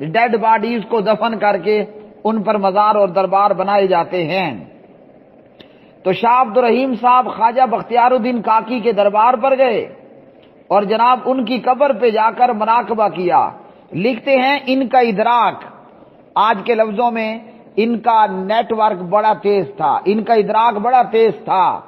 Dead bodies کو دفن کر کے ان پر مزار اور دربار بنائے جاتے ہیں۔ تو شاہ عبد الرحیم صاحب خواجہ بختیار الدین کاکی کے دربار پر گئے اور جناب ان کی قبر پہ جا کر مراقبہ کیا۔ لکھتے ہیں ان کا ادراک، آج کے لفظوں میں ان کا نیٹ ورک بڑا تیز تھا، ان کا ادراک بڑا تیز تھا۔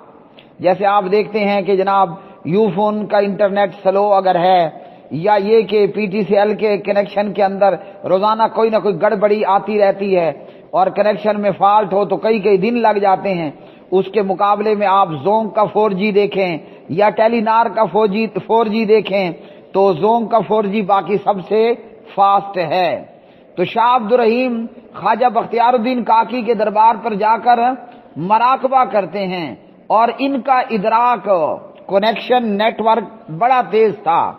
جیسے آپ دیکھتے ہیں کہ جناب یو فون کا انٹرنیٹ سلو اگر ہے، یا یہ کہ پی ٹی سی ایل کے کنیکشن کے اندر روزانہ کوئی نہ کوئی گڑبڑی آتی رہتی ہے اور کنیکشن میں فالٹ ہو تو کئی دن لگ جاتے ہیں، اس کے مقابلے میں آپ زونگ کا 4G دیکھیں یا ٹیلی نار کا 4G دیکھیں تو زونگ کا 4G باقی سب سے فاسٹ ہے۔ تو شاہ عبد الرحیم خواجہ بختیار الدین کاکی کے دربار پر جا کر مراقبہ کرتے ہیں اور ان کا ادراک، کنیکشن، نیٹ ورک بڑا تیز تھا۔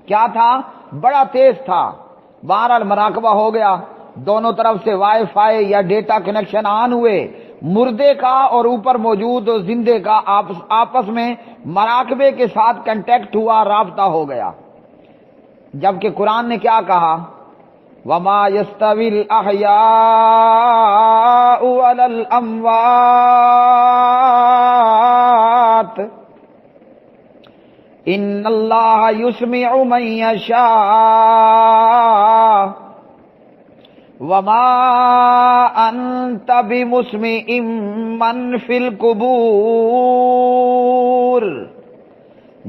کیا تھا؟ بڑا تیز تھا۔ بہرحال مراقبہ ہو گیا، دونوں طرف سے وائی فائی یا ڈیٹا کنیکشن آن ہوئے، مردے کا اور اوپر موجود زندے کا آپس میں مراقبے کے ساتھ کنٹیکٹ ہوا، رابطہ ہو گیا۔ جبکہ قرآن نے کیا کہا؟ وَمَا يَسْتَوِي الْأَحْيَاءُ وَلَا الْأَمْوَاتُ إِنَّ اللَّهَ يُسْمِعُ مَن يَشَاءُ وَمَا أَنْتَ بِمُسْمِعٍ مَّن فِي الْقُبُورِ۔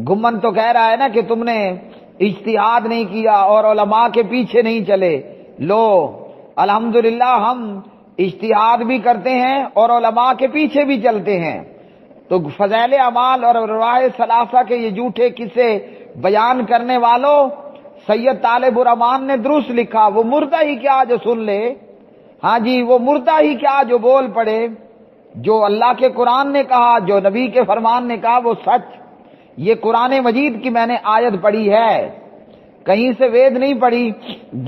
گمن تو کہہ رہا ہے نا کہ تم نے اجتہاد نہیں کیا اور علماء کے پیچھے نہیں چلے۔ لو الحمدللہ ہم اجتہاد بھی کرتے ہیں اور علماء کے پیچھے بھی چلتے ہیں۔ تو فضائل اعمال اور ارواح ثلاثہ کے یہ جھوٹے قصے بیان کرنے والوں، سید طالب الرحمان نے درست لکھا، وہ مردہ ہی کیا جو سن لے، ہاں جی وہ مردہ ہی کیا جو بول پڑے۔ جو اللہ کے قرآن نے کہا، جو نبی کے فرمان نے کہا وہ سچ۔ یہ قرآن مجید کی میں نے آیت پڑھی ہے، کہیں سے وید نہیں پڑھی،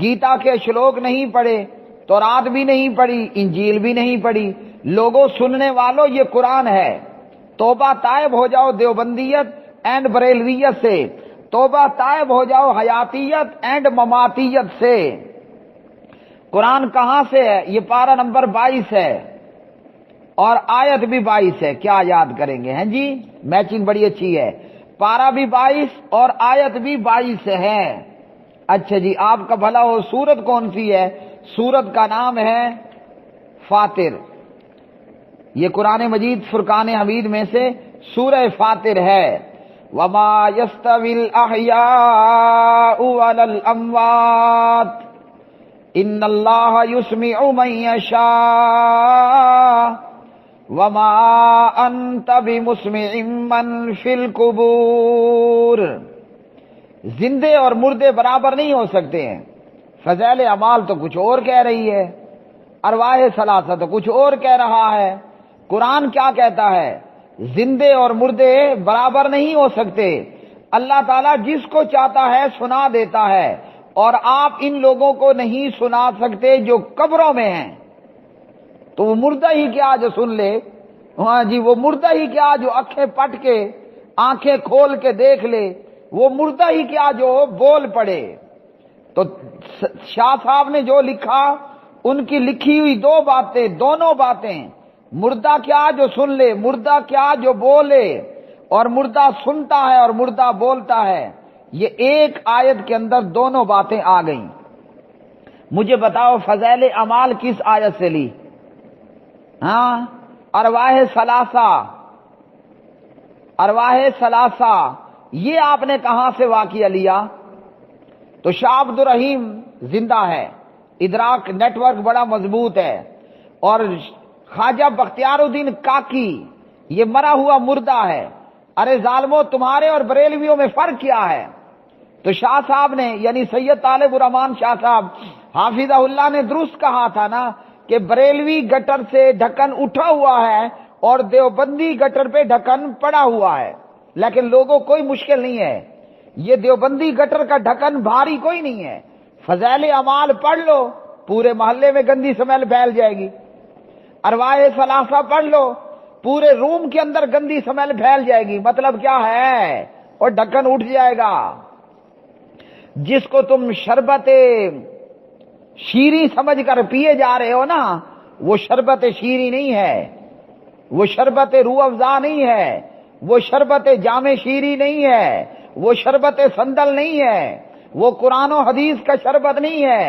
گیتا کے شلوک نہیں پڑھے، تورات بھی نہیں پڑھی، انجیل بھی نہیں پڑھی۔ لوگوں سننے والوں یہ قرآن ہے۔ توبہ طائب ہو جاؤ دیوبندیت اینڈ بریلویت سے، توبہ طائب ہو جاؤ حیاتیت اینڈ مماتیت سے۔ قرآن کہاں سے ہے؟ یہ پارہ نمبر 22 ہے اور آیت بھی 22 ہے۔ کیا یاد کریں گے؟ ہیں جی، میچنگ بڑی اچھی ہے، پارہ بھی 22 اور آیت بھی 22 ہے۔ اچھا جی، آپ کا بھلا ہو، سورت کون سی ہے؟ سورت کا نام ہے فاطر۔ یہ قرآن مجید فرقان حمید میں سے سورہ فاطر ہے۔ وَمَا يَسْتَوِي الْأَحْيَاءُ وَلَا الْأَمْوَاتُ إِنَّ اللَّهَ يُسْمِعُ مَن يَشَاءُ وَمَا أَنْتَ بِمُسْمِعٍ مَّن فِي الْقُبُورِ۔ زندے اور مردے برابر نہیں ہو سکتے ہیں۔ فضائل اعمال تو کچھ اور کہہ رہی ہے، ارواح ثلاثہ تو کچھ اور کہہ رہا ہے۔ قرآن کیا کہتا ہے؟ زندے اور مردے برابر نہیں ہو سکتے۔ اللہ تعالیٰ جس کو چاہتا ہے سنا دیتا ہے، اور آپ ان لوگوں کو نہیں سنا سکتے جو قبروں میں ہیں۔ تو وہ مردہ ہی کیا جو سن لے، ہاں جی وہ مردہ ہی کیا جو آنکھیں پٹ کے، آنکھیں کھول کے دیکھ لے، وہ مردہ ہی کیا جو بول پڑے۔ تو شاہ صاحب نے جو لکھا، ان کی لکھی ہوئی دو باتیں، دونوں باتیں، مردہ کیا جو سن لے، مردہ کیا جو بولے، اور مردہ سنتا ہے اور مردہ بولتا ہے، یہ ایک آیت کے اندر دونوں باتیں آ گئیں۔ مجھے بتاؤ فضائل اعمال کس آیت سے لی؟ ہاں، ارواح ثلاثہ، ارواح ثلاثہ، یہ آپ نے کہاں سے واقعہ لیا؟ تو شاہ عبد الرحیم زندہ ہے، ادراک نیٹ ورک بڑا مضبوط ہے، اور خواجہ بختیار الدین کاکی یہ مرا ہوا مردہ ہے۔ ارے ظالمو، تمہارے اور بریلویوں میں فرق کیا ہے؟ تو شاہ صاحب نے، یعنی سید طالب الرحمان شاہ صاحب حافظہ اللہ نے درست کہا تھا نا کہ بریلوی گٹر سے ڈھکن اٹھا ہوا ہے اور دیوبندی گٹر پہ ڈھکن پڑا ہوا ہے، لیکن لوگوں کوئی مشکل نہیں ہے، یہ دیوبندی گٹر کا ڈھکن بھاری کوئی نہیں ہے۔ فضائل اعمال پڑھ لو، پورے محلے میں گندی سمیل پھیل جائے گی۔ ارواح ثلاثہ پڑھ لو، پورے روم کے اندر گندی سمیل پھیل جائے گی۔ مطلب کیا ہے؟ اور ڈھکن اٹھ جائے گا۔ جس کو تم شربت شیریں سمجھ کر پیے جا رہے ہو نا، وہ شربت شیریں نہیں ہے، وہ شربت روح افزا نہیں ہے، وہ شربت جام شیریں نہیں ہے، وہ شربت سندل نہیں ہے، وہ قرآن و حدیث کا شربت نہیں ہے،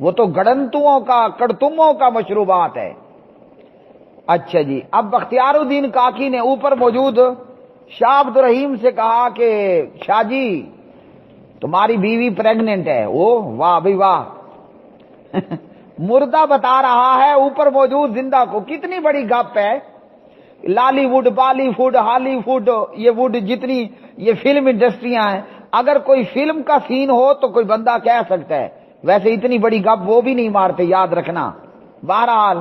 وہ تو گڑنتوؤں کا کڑتموں کا مشروبات ہے۔ اچھا جی، اب بختیار الدین کاکی نے اوپر موجود شاہ عبد الرحیم سے کہا کہ شاہ جی تمہاری بیوی پریگننٹ ہے۔ او واہ بھائی واہ، مردہ بتا رہا ہے اوپر موجود زندہ کو، کتنی بڑی گپ ہے۔ لالی ووڈ، بالی ووڈ، ہالی ووڈ، یہ ووڈ جتنی یہ فلم انڈسٹریاں ہیں، اگر کوئی فلم کا سین ہو تو کوئی بندہ کہہ سکتا ہے، ویسے اتنی بڑی گپ وہ بھی نہیں مارتے، یاد رکھنا۔ بہرحال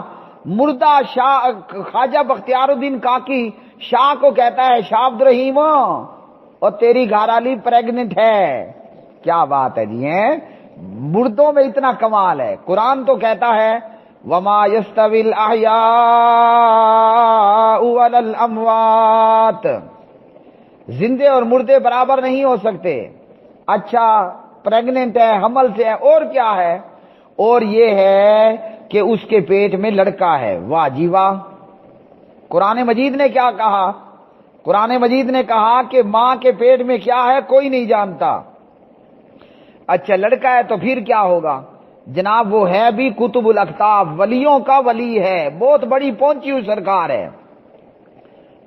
مردہ شاہ خواجہ بختیار الدین کاکی شاہ کو کہتا ہے، شاہ عبد الرحیم اور تیری گھر والی پریگننٹ ہے۔ کیا بات ہے جی، ہیں مردوں میں اتنا کمال ہے۔ قرآن تو کہتا ہے وما یستوی الاحیاء ولا الاموات، زندے اور مردے برابر نہیں ہو سکتے۔ اچھا پریگننٹ ہے، حمل سے ہے، اور کیا ہے؟ اور یہ ہے کہ اس کے پیٹ میں لڑکا ہے۔ واہ جی واہ، قرآن مجید نے کیا کہا؟ قرآن مجید نے کہا کہ ماں کے پیٹ میں کیا ہے کوئی نہیں جانتا۔ اچھا لڑکا ہے تو پھر کیا ہوگا؟ جناب وہ ہے بھی کتب الاقطاب، ولیوں کا ولی ہے، بہت بڑی پہنچی ہوئی سرکار ہے۔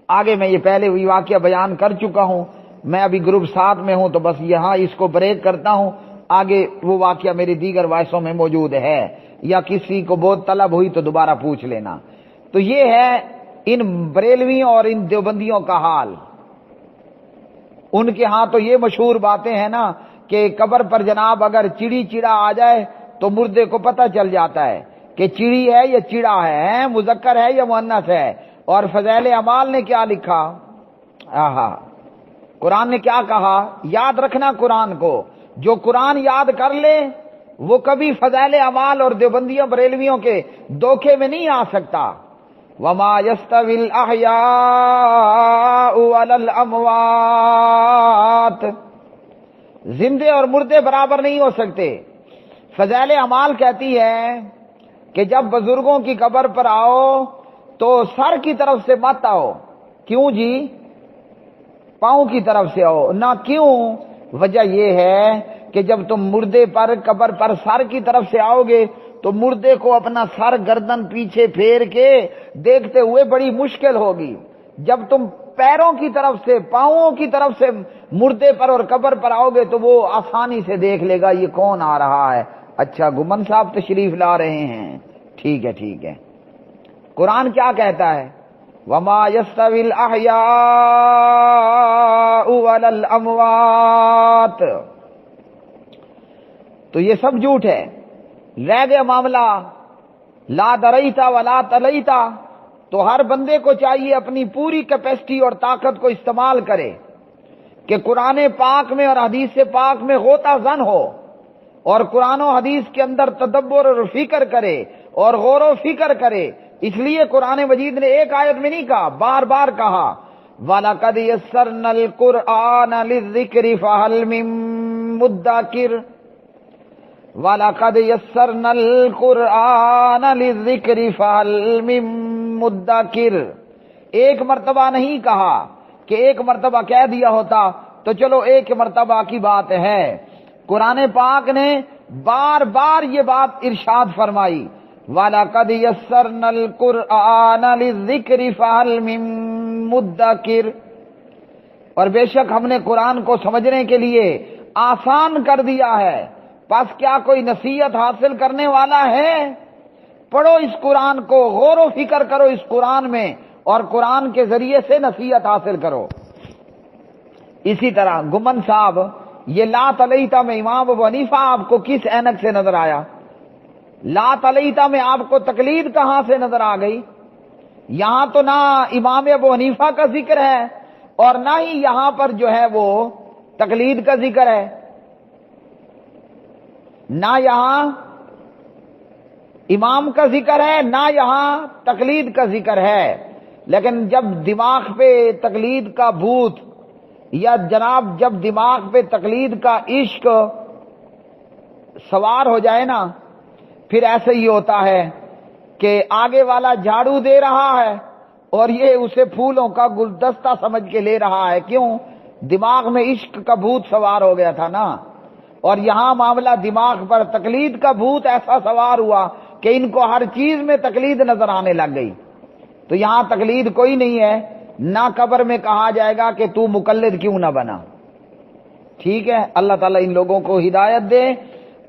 آگے میں یہ پہلے وہی واقعہ بیان کر چکا ہوں، میں ابھی گروپ 7 میں ہوں تو بس یہاں اس کو بریک کرتا ہوں، آگے وہ واقعہ میری دیگر وائسوں میں موجود ہے، یا کسی کو بہت طلب ہوئی تو دوبارہ پوچھ لینا۔ تو یہ ہے ان بریلویوں اور ان دیوبندیوں کا حال۔ ان کے ہاں تو یہ مشہور باتیں ہیں نا کہ قبر پر جناب اگر چڑی چڑا آ جائے تو مردے کو پتہ چل جاتا ہے کہ چڑی ہے یا چڑا ہے، مذکر ہے یا مؤنث ہے۔ اور فضائل اعمال نے کیا لکھا؟ آہا، قرآن نے کیا کہا؟ یاد رکھنا قرآن کو، جو قرآن یاد کر لے وہ کبھی فضائل اعمال اور دیوبندیوں بریلویوں کے دھوکے میں نہیں آ سکتا۔ وما یستوی الاحیاء ولا الاموات، زندے اور مردے برابر نہیں ہو سکتے۔ فضائل اعمال کہتی ہے کہ جب بزرگوں کی قبر پر آؤ تو سر کی طرف سے مت آؤ۔ کیوں جی؟ پاؤں کی طرف سے آؤ نہ، کیوں؟ وجہ یہ ہے کہ جب تم مردے پر قبر پر سر کی طرف سے آؤ گے تو مردے کو اپنا سر گردن پیچھے پھیر کے دیکھتے ہوئے بڑی مشکل ہوگی۔ جب تم پیروں کی طرف سے، پاؤں کی طرف سے مردے پر اور قبر پر آؤ گے تو وہ آسانی سے دیکھ لے گا یہ کون آ رہا ہے۔ اچھا گمن صاحب تشریف لا رہے ہیں، ٹھیک ہے ٹھیک ہے۔ قرآن کیا کہتا ہے؟ وما یستوی الاحیاء ولا الاموات، تو یہ سب جھوٹ ہے۔ رہ گیا معاملہ لا دریتا ولا تلیتا، تو ہر بندے کو چاہیے اپنی پوری کیپیسٹی اور طاقت کو استعمال کرے کہ قرآن پاک میں اور حدیث پاک میں غوطہ زن ہو، اور قرآن و حدیث کے اندر تدبر اور فکر کرے اور غور و فکر کرے۔ اس لیے قرآن مجید نے ایک آیت میں نہیں کہا، بار بار کہا وَلَقَدْ يَسَّرْنَا الْقُرْآنَ لِلذِّكْرِ فَهَلْ مِن مُدَّكِرٍ، وَلَقَدْ يَسَّرْنَا الْقُرْآنَ لِلذِّكْرِ فَهَلْ مِن مُدَّكِرٍ۔ ایک مرتبہ نہیں کہا کہ ایک مرتبہ کہہ دیا ہوتا تو چلو ایک مرتبہ کی بات ہے۔ قرآن پاک نے بار بار یہ بات ارشاد فرمائی وَلَقَدْ يَسَّرْنَا الْقُرْآنَ لِلذِّكْرِ فَهَلْ مِن مُدَّكِرٍ، اور بے شک ہم نے قرآن کو سمجھنے کے لیے آسان کر دیا ہے، پس کیا کوئی نصیحت حاصل کرنے والا ہے؟ پڑھو اس قرآن کو، غور و فکر کرو اس قرآن میں، اور قرآن کے ذریعے سے نصیحت حاصل کرو۔ اسی طرح گمن صاحب، یہ لا تلیتا میں امام ابو حنیفہ آپ کو کس اینک سے نظر آیا؟ لا تلیتا میں آپ کو تقلید کہاں سے نظر آ گئی؟ یہاں تو نہ امام ابو حنیفہ کا ذکر ہے اور نہ ہی یہاں پر جو ہے وہ تقلید کا ذکر ہے، نہ یہاں امام کا ذکر ہے نہ یہاں تقلید کا ذکر ہے۔ لیکن جب دماغ پہ تقلید کا بھوت، یا جناب جب دماغ پہ تقلید کا عشق سوار ہو جائے نا پھر ایسے ہی ہوتا ہے کہ آگے والا جھاڑو دے رہا ہے اور یہ اسے پھولوں کا گلدستہ سمجھ کے لے رہا ہے. کیوں؟ دماغ میں عشق کا بھوت سوار ہو گیا تھا نا. اور یہاں معاملہ دماغ پر تقلید کا بھوت ایسا سوار ہوا کہ ان کو ہر چیز میں تقلید نظر آنے لگ گئی. تو یہاں تقلید کوئی نہیں ہے. نہ قبر میں کہا جائے گا کہ تو مقلد کیوں نہ بنا. ٹھیک ہے، اللہ تعالیٰ ان لوگوں کو ہدایت دے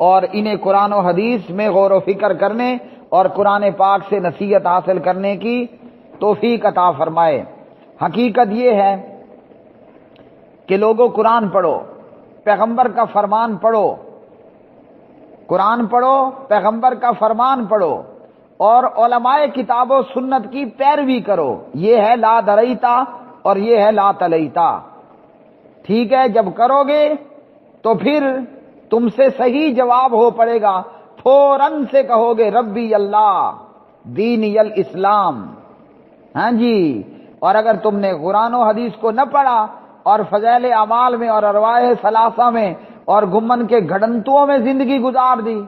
اور انہیں قرآن و حدیث میں غور و فکر کرنے اور قرآن پاک سے نصیحت حاصل کرنے کی توفیق عطا فرمائے. حقیقت یہ ہے کہ لوگوں قرآن پڑھو، پیغمبر کا فرمان پڑھو، قرآن پڑھو، پیغمبر کا فرمان پڑھو اور علماء کتاب و سنت کی پیروی کرو. یہ ہے لا دریتا اور یہ ہے لا تلیتا. ٹھیک ہے، جب کرو گے تو پھر تم سے صحیح جواب ہو پڑے گا. فوراً سے کہو گے ربی اللہ دینی الاسلام. ہاں جی. اور اگر تم نے قرآن و حدیث کو نہ پڑھا اور فضائل اعمال میں اور ارواح ثلاثہ میں اور گھمن کے گھڑنتوں میں زندگی گزار دی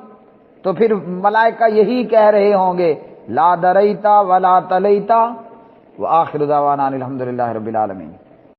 تو پھر ملائکہ یہی کہہ رہے ہوں گے لا دریتا ولا تلیتا. وآخر دعوانا الحمدللہ رب العالمین.